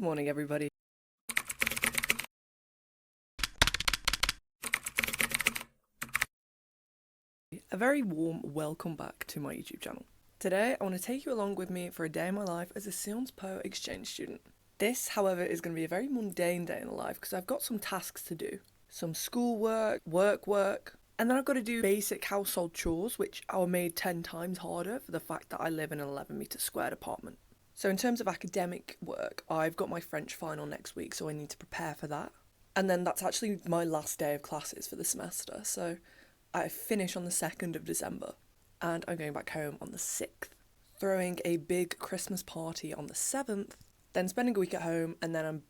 morning, everybody. A very warm welcome back to my YouTube channel. Today, I want to take you along with me for a day in my life as a Sciences Po exchange student. This, however, is going to be a very mundane day in the life because I've got some tasks to do. Some schoolwork, work, and then I've got to do basic household chores, which are made 10 times harder for the fact that I live in an 11-metre squared apartment. So in terms of academic work, I've got my French final next week, so I need to prepare for that. And then that's actually my last day of classes for the semester, so I finish on the 2nd of December, and I'm going back home on the 6th, throwing a big Christmas party on the 7th, then spending a week at home, and then I'm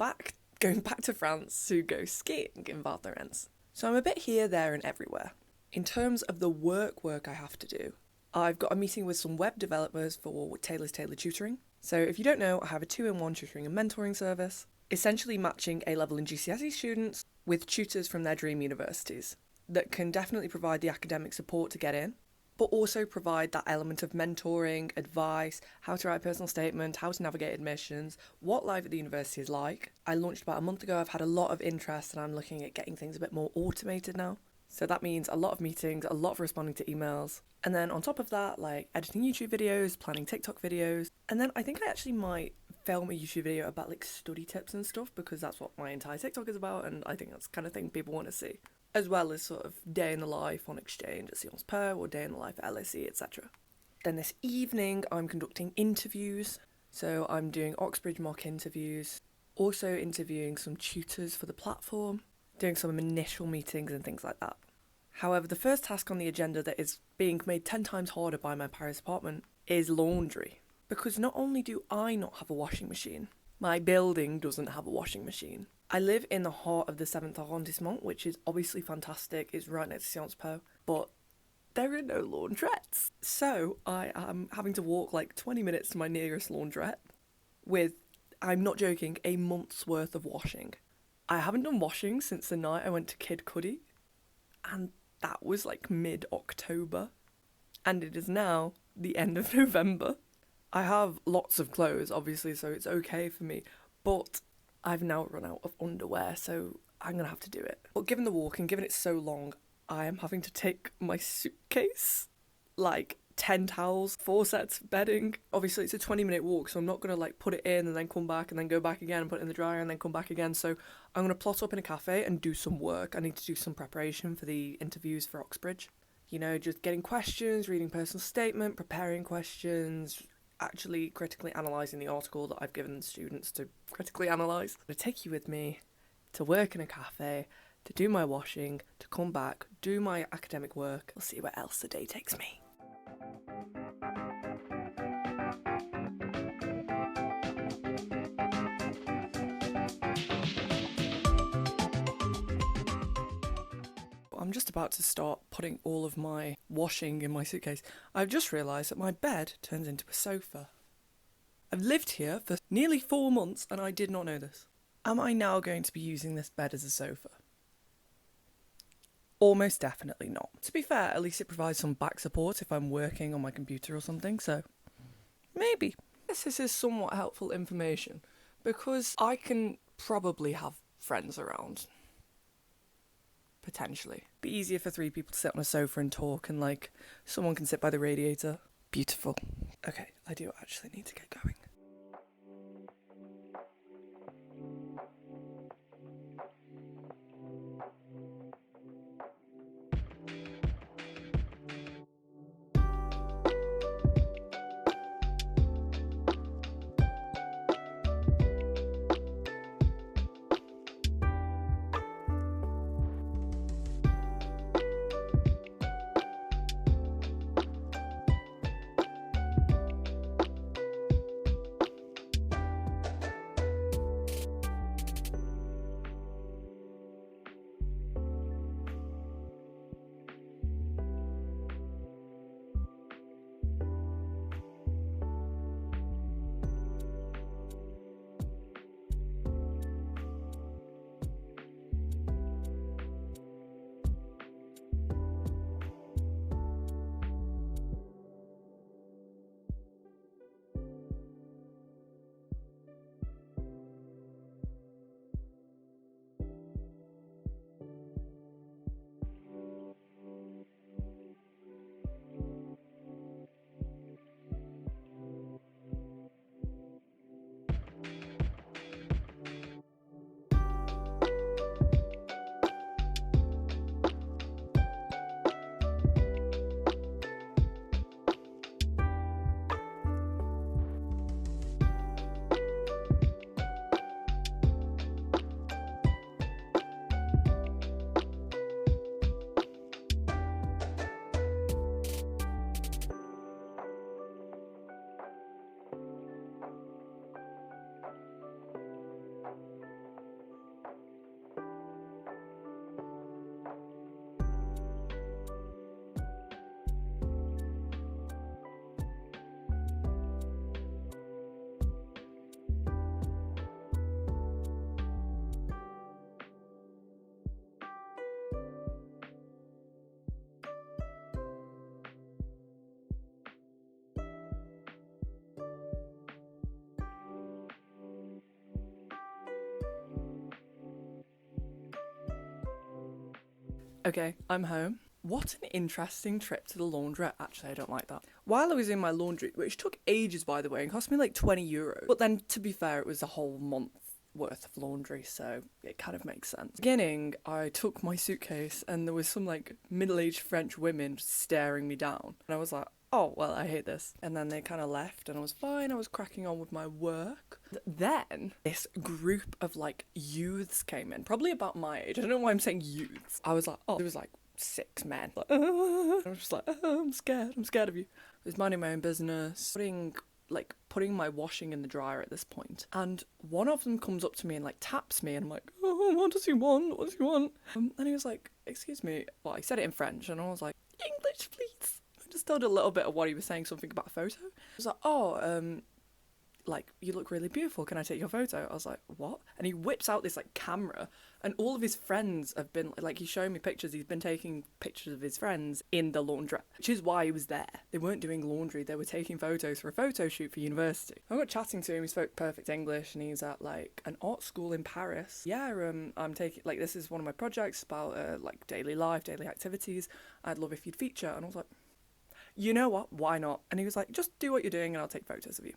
going back to France to go skiing in Val Thorens. So I'm a bit here, there, and everywhere. In terms of the work I have to do, I've got a meeting with some web developers for Taylor's Taylor Tutoring. So if you don't know, I have a 2-in-1 tutoring and mentoring service, essentially matching A-level and GCSE students with tutors from their dream universities that can definitely provide the academic support to get in, but also provide that element of mentoring, advice, how to write a personal statement, how to navigate admissions, what life at the university is like. I launched about a month ago. I've had a lot of interest and I'm looking at getting things a bit more automated now. So that means a lot of meetings, a lot of responding to emails. And then on top of that, like editing YouTube videos, planning TikTok videos. And then I think I actually might film a YouTube video about like study tips and stuff because that's what my entire TikTok is about. And I think that's the kind of thing people want to see. As well as sort of day in the life on exchange at Sciences Po or day in the life at LSE, etc. Then this evening, I'm conducting interviews. So I'm doing Oxbridge mock interviews, also interviewing some tutors for the platform, doing some initial meetings and things like that. However, the first task on the agenda that is being made 10 times harder by my Paris apartment is laundry. Because not only do I not have a washing machine, my building doesn't have a washing machine. I live in the heart of the 7th arrondissement, which is obviously fantastic. It's right next to Sciences Po, but there are no laundrettes. So I am having to walk like 20 minutes to my nearest laundrette with, I'm not joking, a month's worth of washing. I haven't done washing since the night I went to Kid Cudi, and that was like mid-October, and it is now the end of November. I have lots of clothes, obviously, so it's okay for me, but I've now run out of underwear, so I'm going to have to do it. But given the walk and given it's so long, I am having to take my suitcase, like 10 towels, 4 sets of bedding. Obviously, it's a 20-minute walk, so I'm not going to like put it in and then come back and then go back again and put it in the dryer and then come back again. So I'm going to plot up in a cafe and do some work. I need to do some preparation for the interviews for Oxbridge. You know, just getting questions, reading personal statement, preparing questions, actually critically analysing the article that I've given the students to critically analyse. I'm going to take you with me to work in a cafe, to do my washing, to come back, do my academic work. We'll see where else the day takes me. I'm just about to start putting all of my washing in my suitcase. I've just realised that my bed turns into a sofa. I've lived here for nearly 4 months and I did not know this. Am I now going to be using this bed as a sofa? Almost definitely not. To be fair, at least it provides some back support if I'm working on my computer or something, so maybe. This is somewhat helpful information because I can probably have friends around. Potentially. Be easier for 3 people to sit on a sofa and talk and like someone can sit by the radiator. Beautiful. Okay, I do actually need to get going. Okay, I'm home. What an interesting trip to the laundrette. Actually, I don't like that. While I was in my laundry, which took ages by the way, and cost me like €20. But then, to be fair, it was a whole month worth of laundry, so it kind of makes sense. Beginning, I took my suitcase and there was some like middle-aged French women staring me down. And I was like, oh, well, I hate this. And then they kind of left and I was fine. I was cracking on with my work. Then this group of like youths came in, probably about my age. I don't know why I'm saying youths. I was like, oh, it was like 6 men. Like, I was just like, oh, I'm scared of you. I was minding my own business, putting my washing in the dryer at this point. And one of them comes up to me and like taps me and I'm like, oh, what does he want? What does he want? And he was like, excuse me. Well, he said it in French and I was like, English, please. I just told a little bit of what he was saying, something about a photo. I was like, oh, like, you look really beautiful, can I take your photo? I was like, what? And he whips out this like camera and all of his friends have been like, he's showing me pictures, he's been taking pictures of his friends in the laundrette, which is why he was there. They weren't doing laundry, they were taking photos for a photo shoot for university. I got chatting to him, he spoke perfect English and he's at like an art school in Paris. Yeah, I'm taking, like, this is one of my projects about like daily life, daily activities. I'd love if you'd feature. And I was like, you know what, why not? And he was like, just do what you're doing and I'll take photos of you.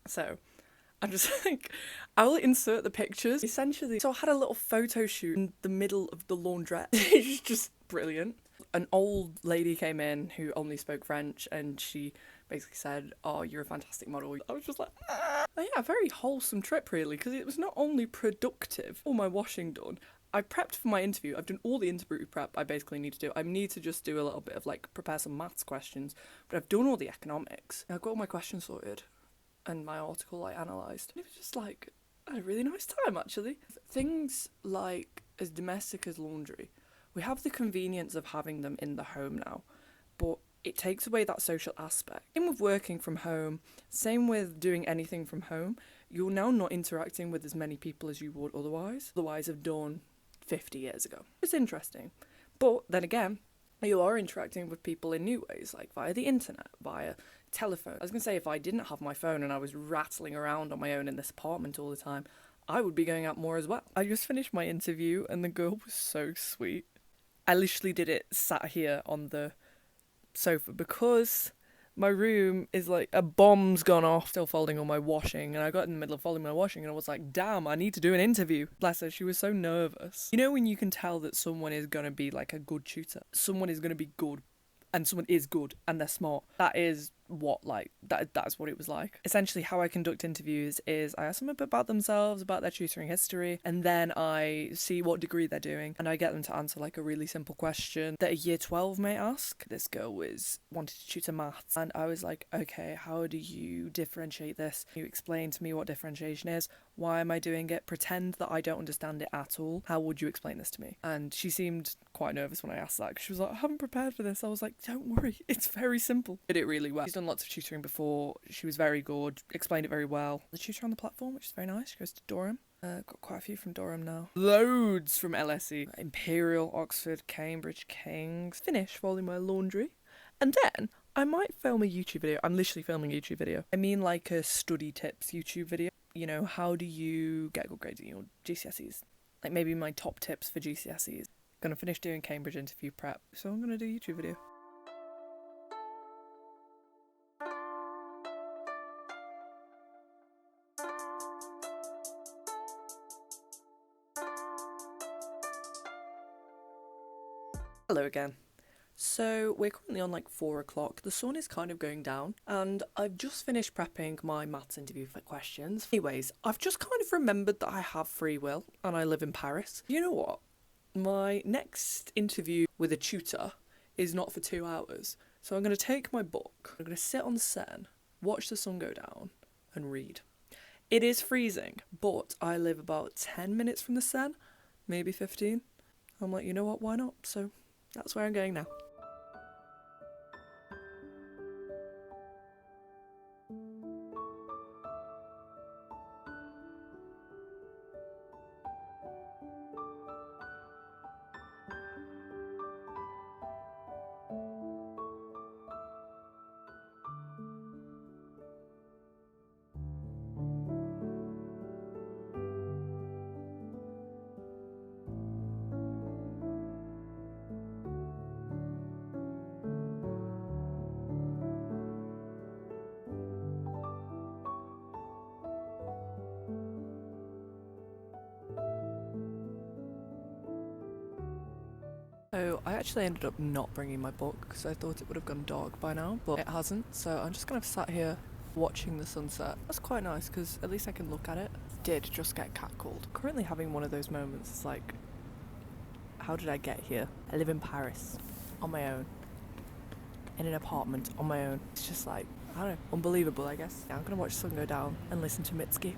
So I'm just like, I will insert the pictures. Essentially, so I had a little photo shoot in the middle of the laundrette. It's just brilliant. An old lady came in who only spoke French and she basically said, oh, you're a fantastic model. I was just like, ah. Yeah, a very wholesome trip really, because it was not only productive, all my washing done, I prepped for my interview. I've done all the interview prep I basically need to do. I need to just do a little bit of like prepare some maths questions, but I've done all the economics. I've got all my questions sorted and my article like analysed. And it was just like, I had a really nice time actually. Things like as domestic as laundry, we have the convenience of having them in the home now, but it takes away that social aspect. Same with working from home, same with doing anything from home. You're now not interacting with as many people as you would otherwise have done 50 years ago. It's interesting. But then again, you are interacting with people in new ways, like via the internet, via telephone. I was going to say, if I didn't have my phone and I was rattling around on my own in this apartment all the time, I would be going out more as well. I just finished my interview and the girl was so sweet. I literally did it sat here on the sofa because my room is like a bomb's gone off, still folding all my washing, and I got in the middle of folding my washing and I was like, damn, I need to do an interview. Bless her, she was so nervous. You know when you can tell that someone is going to be like a good tutor, someone is going to be good and someone is good and they're smart. That is what that's what it was like. Essentially how I conduct interviews is I ask them a bit about themselves, about their tutoring history, and then I see what degree they're doing and I get them to answer like a really simple question that a year 12 may ask. This girl wanted to tutor maths and I was like, okay, how do you differentiate this? You explain to me what differentiation is. Why am I doing it? Pretend that I don't understand it at all. How would you explain this to me? And she seemed quite nervous when I asked that because she was like, I haven't prepared for this. I was like, don't worry, it's very simple. Did it really well. She's done lots of tutoring before. She was very good, explained it very well. The tutor on the platform, which is very nice. She goes to Durham. Got quite a few from Durham now. Loads from LSE. Imperial, Oxford, Cambridge, King's. Finish folding my laundry. And then I might film a YouTube video. I'm literally filming a YouTube video. I mean like a study tips YouTube video. You know, how do you get good grades in your GCSEs? Like maybe my top tips for GCSEs. Gonna finish doing Cambridge interview prep, so I'm gonna do a YouTube video. Hello again. So we're currently on like 4 o'clock. The sun is kind of going down and I've just finished prepping my maths interview for questions. Anyways, I've just kind of remembered that I have free will and I live in Paris. You know what? My next interview with a tutor is not for 2 hours. So I'm going to take my book, I'm going to sit on the Seine, watch the sun go down and read. It is freezing, but I live about 10 minutes from the Seine, maybe 15. I'm like, you know what, why not? So that's where I'm going now. So I actually ended up not bringing my book because I thought it would have gone dark by now, but it hasn't. So I'm just kind of sat here watching the sunset. That's quite nice because at least I can look at it. Did just get catcalled. Currently having one of those moments. It's like, how did I get here? I live in Paris on my own, in an apartment on my own. It's just like, I don't know, unbelievable, I guess. Yeah, I'm gonna watch the sun go down and listen to Mitski.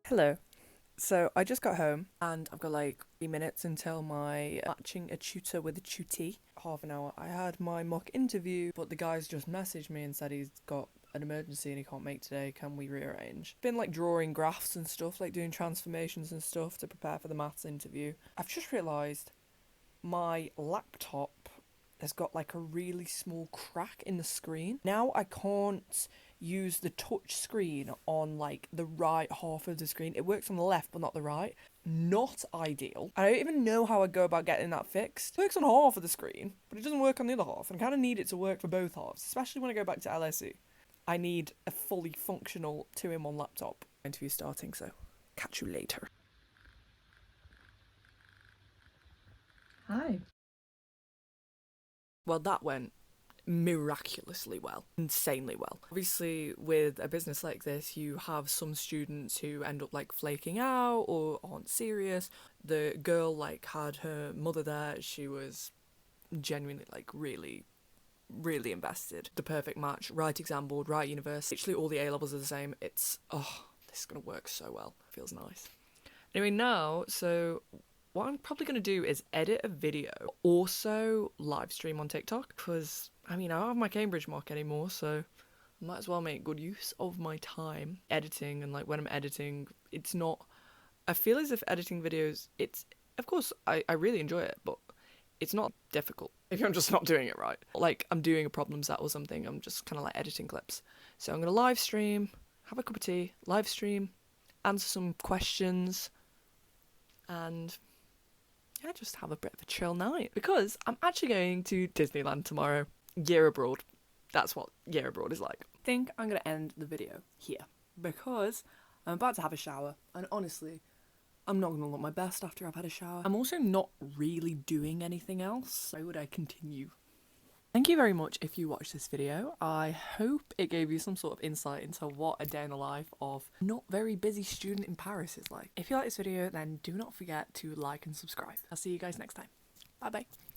Hello. So I just got home and I've got like 3 minutes until my matching a tutor with a tutee. Half an hour. I had my mock interview, but the guy's just messaged me and said he's got an emergency and he can't make today. Can we rearrange? Been like drawing graphs and stuff, like doing transformations and stuff to prepare for the maths interview. I've just realised my laptop has got like a really small crack in the screen. Now I can't use the touch screen on like the right half of the screen. It works on the left but not the right. Not ideal. I don't even know how I go about getting that fixed. It works on half of the screen, but it doesn't work on the other half. And I kind of need it to work for both halves, especially when I go back to LSE. I need a fully functional 2-in-1 laptop. Interview starting, so catch you later. Hi. Well, that went miraculously well, insanely well. Obviously, with a business like this, you have some students who end up like flaking out or aren't serious. The girl like had her mother there. She was genuinely like really invested. The perfect match, right exam board, right university. Literally all the A levels are the same. It's this is gonna work so well. Feels nice. Anyway, now so what I'm probably going to do is edit a video, also live stream on TikTok, because, I mean, I don't have my Cambridge mock anymore, so I might as well make good use of my time editing, and, like, when I'm editing, it's not, I feel as if editing videos, it's, of course, I really enjoy it, but it's not difficult if I'm just not doing it right. Like, I'm doing a problem set or something, I'm just kind of, like, editing clips. So I'm going to live stream, have a cup of tea, live stream, answer some questions, and yeah, just have a bit of a chill night. Because I'm actually going to Disneyland tomorrow. Year abroad. That's what year abroad is like. I think I'm going to end the video here. Because I'm about to have a shower. And honestly, I'm not going to look my best after I've had a shower. I'm also not really doing anything else. Why would I continue? Thank you very much if you watched this video. I hope it gave you some sort of insight into what a day in the life of not very busy student in Paris is like. If you like this video, then do not forget to like and subscribe. I'll see you guys next time. Bye bye.